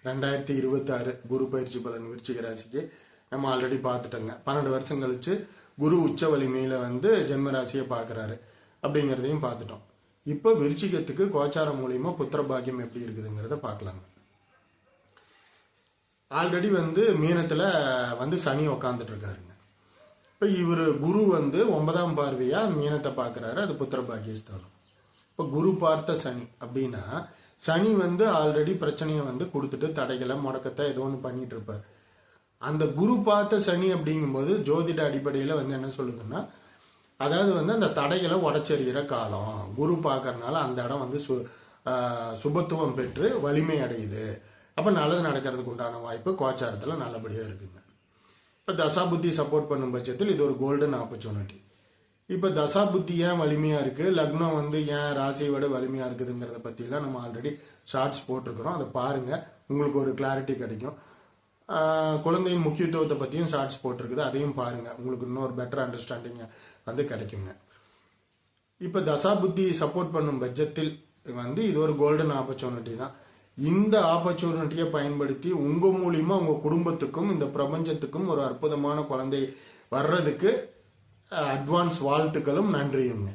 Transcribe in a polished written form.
2026 குரு பயிற்சி பலன் விருச்சிக ராசிக்கு நம்ம ஆல்ரெடி பார்த்துட்டோங்க. 12 வருஷம் கழிச்சு குரு உச்ச வலிமையில ஜென்ம ராசியை பார்க்குறாரு அப்படிங்கிறதையும் பார்த்துட்டோம். இப்போ விருச்சிகத்துக்கு கோச்சாரம் மூலியமா புத்திர பாக்கியம் எப்படி இருக்குதுங்கிறத பார்க்கலாங்க. ஆல்ரெடி மீனத்துல சனி உக்காந்துட்டு இருக்காருங்க. இப்போ இவர் குரு 9ஆம் பார்வையா மீனத்தை பார்க்குறாரு, அது புத்திர பாக்கியஸ்தானம். இப்போ குரு பார்த்த சனி அப்படின்னா சனி ஆல்ரெடி பிரச்சனையை கொடுத்துட்டு தடைகளை முடக்கத்தை ஏதோ ஒன்று பண்ணிட்டு இருப்பார். அந்த குரு பார்த்த சனி அப்படிங்கும்போது ஜோதிட அடிப்படையில் என்ன சொல்லுதுன்னா, அதாவது அந்த தடைகளை உடச்செறிகிற காலம். குரு பார்க்கறதுனால அந்த இடம் சுபத்துவம் பெற்று வலிமை அடையுது. அப்போ நல்லது நடக்கிறதுக்கு உண்டான வாய்ப்பு கோச்சாரத்தில் நல்லபடியாக இருக்குங்க. இப்போ தசாபுத்தி சப்போர்ட் பண்ணும் பட்சத்தில் இது ஒரு கோல்டன் ஆப்பர்ச்சுனிட்டி. இப்போ தசாபுத்தி ஏன் வலிமையாக இருக்குது, லக்னம் ஏன் ராசியை விட வலிமையாக இருக்குதுங்கிறத பற்றிலாம் நம்ம ஆல்ரெடி ஷார்ட்ஸ் போட்டிருக்கிறோம். அதை பாருங்கள், உங்களுக்கு ஒரு கிளாரிட்டி கிடைக்கும். குழந்தையின் முக்கியத்துவத்தை பற்றியும் ஷார்ட்ஸ் போட்டிருக்குது, அதையும் பாருங்கள், உங்களுக்கு இன்னொரு பெட்டர் அண்டர்ஸ்டாண்டிங் கிடைக்குங்க. இப்போ தசாபுத்தி சப்போர்ட் பண்ணும் பட்சத்தில் இது ஒரு கோல்டன் ஆப்பர்ச்சுனிட்டி தான். இந்த ஆப்பர்ச்சுனிட்டியை பயன்படுத்தி உங்கள் மூலியமாக உங்கள் குடும்பத்துக்கும் இந்த பிரபஞ்சத்துக்கும் ஒரு அற்புதமான குழந்தை வர்றதுக்கு அட்வான்ஸ் வாழ்த்துக்களும் நன்றியுங்க.